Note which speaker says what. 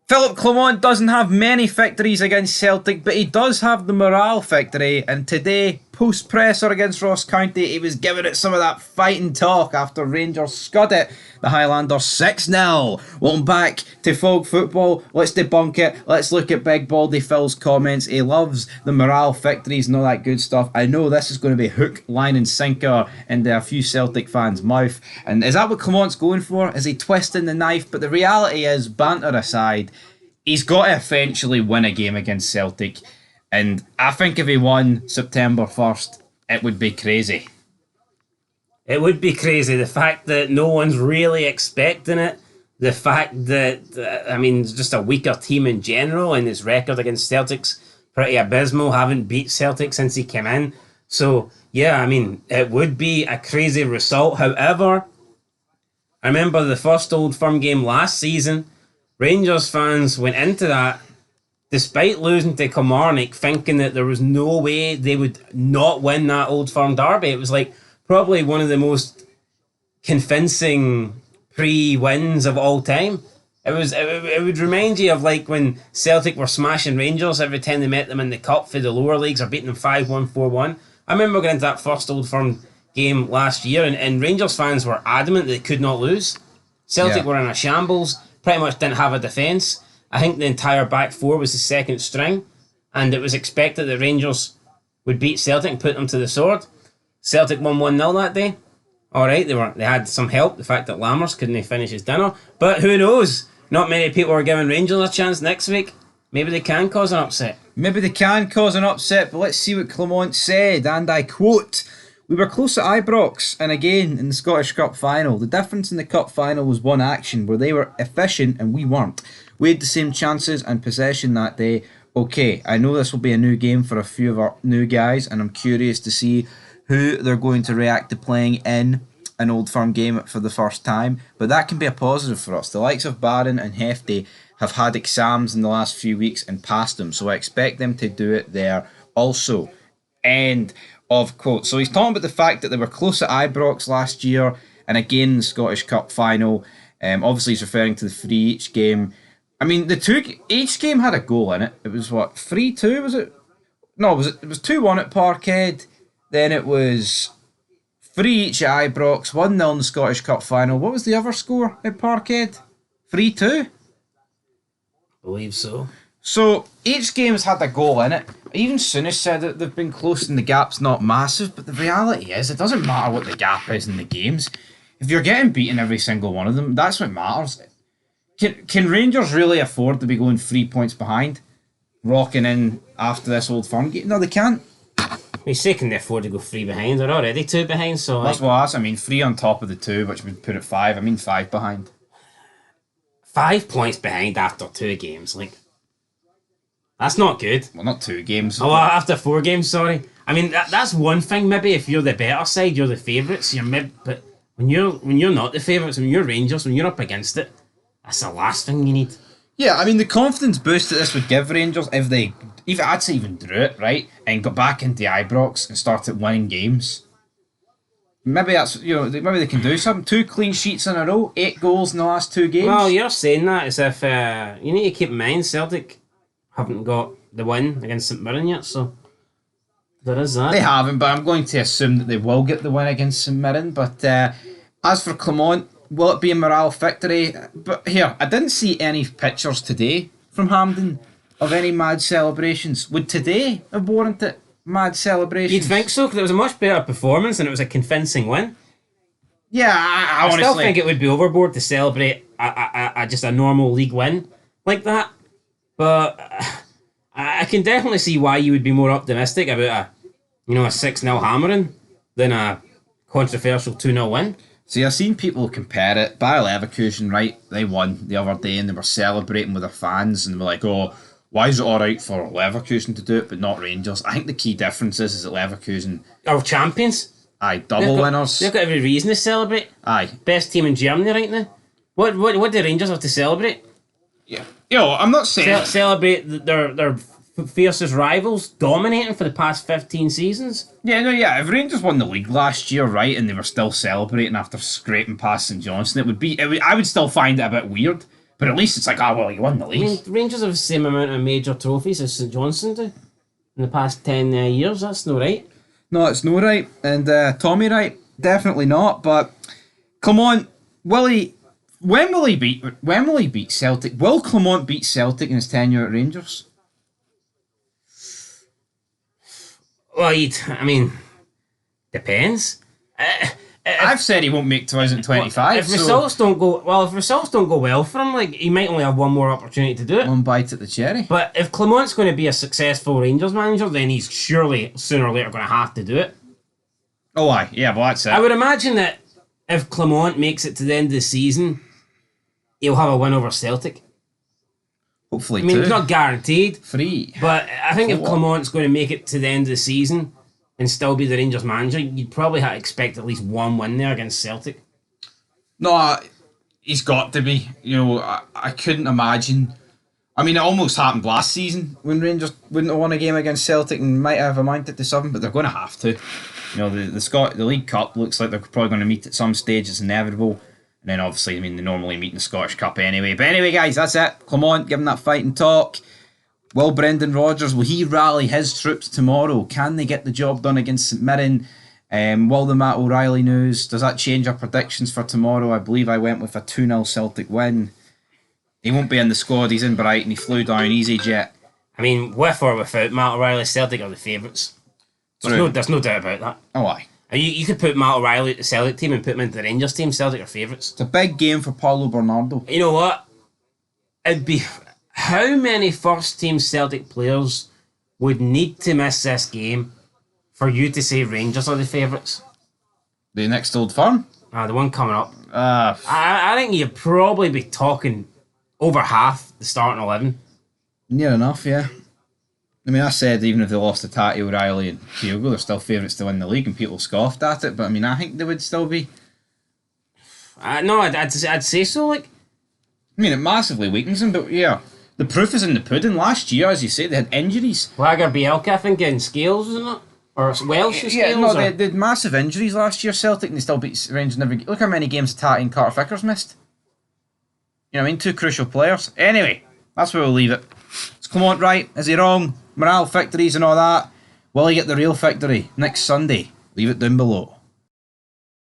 Speaker 1: Phillipe Clement doesn't have many victories against Celtic, but he does have the morale victory. And today, post-presser against Ross County, he was giving it some of that fighting talk after Rangers scud it. The Highlanders 6-0. Welcome back to Fog Football. Let's debunk it. Let's look at Big Baldy Phil's comments. He loves the morale victories and all that good stuff. I know this is going to be hook, line and sinker into a few Celtic fans' mouth. And is that what Clement's going for? Is he twisting the knife? But the reality is, banter aside, he's got to eventually win a game against Celtic. And I think if he won September 1st, it would be crazy.
Speaker 2: It would be crazy. The fact that no one's really expecting it. The fact that, it's just a weaker team in general, and his record against Celtic's pretty abysmal. Haven't beat Celtic since he came in. So, yeah, it would be a crazy result. However, I remember the first Old Firm game last season. Rangers fans went into that, despite losing to Kilmarnock, thinking that there was no way they would not win that Old Firm derby. It was like probably one of the most convincing pre-wins of all time. It would remind you of like when Celtic were smashing Rangers every time they met them in the cup for the lower leagues or beating them 5-1, 4-1. I remember going into that first Old Firm game last year and Rangers fans were adamant they could not lose. Celtic were in a shambles, pretty much didn't have a defence. I think the entire back four was the second string, and it was expected that Rangers would beat Celtic and put them to the sword. Celtic won 1-0 that day. Alright, they had some help, the fact that Lammers couldn't finish his dinner. But who knows? Not many people are giving Rangers a chance next week. Maybe they can cause an upset.
Speaker 1: Maybe they can cause an upset, but let's see what Clement said, and I quote, "We were close at Ibrox, and again in the Scottish Cup final. The difference in the Cup final was one action, where they were efficient and we weren't. We had the same chances and possession that day. Okay, I know this will be a new game for a few of our new guys, and I'm curious to see who they're going to react to playing in an Old Firm game for the first time, but that can be a positive for us. The likes of Barron and Hefty have had exams in the last few weeks and passed them, so I expect them to do it there also." End of quote. So he's talking about the fact that they were close at Ibrox last year and again in the Scottish Cup final. Obviously he's referring to the 3-each game. Each game had a goal in it. It was what, 3-2 was it? No, it was 2-1 at Parkhead. Then it was 3-each at Ibrox, 1-0 in the Scottish Cup final. What was the other score at Parkhead? 3-2?
Speaker 2: I believe so.
Speaker 1: So each game's had a goal in it. Even Soonish said that they've been close and the gap's not massive, but the reality is it doesn't matter what the gap is in the games. If you're getting beaten every single one of them, that's what matters. Can Rangers really afford to be going 3 points behind, rocking in after this Old Firm game? No, they can't.
Speaker 2: We say can they afford to go 3 behind? They're already 2 behind, so
Speaker 1: that's what I asked. 3 on top of the 2, which would put it 5. 5 behind.
Speaker 2: 5 points behind after 2 games, that's not good.
Speaker 1: Well, not 2 games.
Speaker 2: Oh, after 4 games, sorry. That's one thing. Maybe if you're the better side, you're the favourites. But when you're not the favourites, when you're Rangers, when you're up against it, that's the last thing you need.
Speaker 1: Yeah, the confidence boost that this would give Rangers if they, I'd say even drew it, right, and got back into Ibrox and started winning games. Maybe that's, maybe they can do something. 2 clean sheets in a row, 8 goals in the last 2 games.
Speaker 2: Well, you're saying that as if you need to keep in mind Celtic haven't got the win against St Mirren yet, so there is that.
Speaker 1: They haven't, but I'm going to assume that they will get the win against St Mirren. But as for Clement, will it be a morale victory? But here, I didn't see any pictures today from Hampden of any mad celebrations. Would today have warranted mad celebrations?
Speaker 2: You'd think so, because it was a much better performance and it was a convincing win.
Speaker 1: Yeah, I honestly
Speaker 2: still think it would be overboard to celebrate just a normal league win like that. But I can definitely see why you would be more optimistic about a 6-0 hammering than a controversial 2-0 win.
Speaker 1: See, I've seen people compare it. Bayer Leverkusen, right? They won the other day and they were celebrating with their fans and they were like, oh, why is it alright for Leverkusen to do it but not Rangers? I think the key difference is that Leverkusen
Speaker 2: are champions.
Speaker 1: Aye, double winners.
Speaker 2: They've got every reason to celebrate.
Speaker 1: Aye.
Speaker 2: Best team in Germany right now. What do Rangers have to celebrate?
Speaker 1: Yeah. I'm not saying...
Speaker 2: Celebrate their fiercest rivals dominating for the past 15 seasons.
Speaker 1: Yeah. If Rangers won the league last year, right, and they were still celebrating after scraping past St Johnstone, I would still find it a bit weird. But at least it's like, well, he won the
Speaker 2: I
Speaker 1: league.
Speaker 2: mean, Rangers have the same amount of major trophies as St Johnstone do in the past 10 years. That's no right.
Speaker 1: No, it's no right. And Tommy right, definitely not. But Clement, when will he beat Celtic? Will Clement beat Celtic in his tenure at Rangers?
Speaker 2: Well, depends.
Speaker 1: I've said he won't make 2025.
Speaker 2: If results don't go well for him, like he might only have one more opportunity to do it.
Speaker 1: One bite at the cherry.
Speaker 2: But if Clement's going to be a successful Rangers manager, then he's surely sooner or later going to have to do it.
Speaker 1: Oh, aye. Yeah, well, that's it.
Speaker 2: I would imagine that if Clement makes it to the end of the season, he'll have a win over Celtic.
Speaker 1: Hopefully,
Speaker 2: I mean,
Speaker 1: two.
Speaker 2: it's not guaranteed.
Speaker 1: 3.
Speaker 2: But I think if Clement's going to make it to the end of the season and still be the Rangers manager, you'd probably have to expect at least one win there against Celtic.
Speaker 1: No, he's got to be. I couldn't imagine. I mean, it almost happened last season when Rangers wouldn't have won a game against Celtic and might have amounted to something, but they're going to have to. The League Cup looks like they're probably going to meet at some stage. It's inevitable. And then obviously, I mean, they normally meet in the Scottish Cup anyway. But anyway, guys, that's it. Clement, give him that fight and talk. Will Brendan Rodgers, will he rally his troops tomorrow? Can they get the job done against St Mirren? Will the Matt O'Reilly news, does that change our predictions for tomorrow? I believe I went with a 2-0 Celtic win. He won't be in the squad, he's in Brighton, he flew down EasyJet.
Speaker 2: I mean, with or without Matt O'Reilly, Celtic are the favourites. There's no doubt about that.
Speaker 1: Oh, aye.
Speaker 2: You could put Matt O'Reilly at the Celtic team and put him into the Rangers team. Celtic are favourites.
Speaker 1: It's a big game for Paulo Bernardo.
Speaker 2: You know what? It'd be... How many first-team Celtic players would need to miss this game for you to say Rangers are the favourites?
Speaker 1: The next Old Firm?
Speaker 2: The one coming up. I think you'd probably be talking over half the starting 11.
Speaker 1: Near enough, yeah. I mean, I said even if they lost to Tati, O'Reilly and Kyogo, they're still favourites to win the league, and people scoffed at it. But I mean, I think they would still be.
Speaker 2: No, I'd say so. Like,
Speaker 1: I mean, it massively weakens them, but yeah, the proof is in the pudding. Last year, as you say, they had injuries.
Speaker 2: Lager Bielka, I think, getting Scales, wasn't it? Or Welsh Scales?
Speaker 1: Yeah, no, they had massive injuries last year, Celtic, and they still beat Rangers in every game. Look how many games Tati and Carter Vickers missed. You know what I mean? 2 crucial players. Anyway, that's where we'll leave it. Is Clement right? Is he wrong? Morale victories and all that. Will he get the real victory next Sunday? Leave it down below.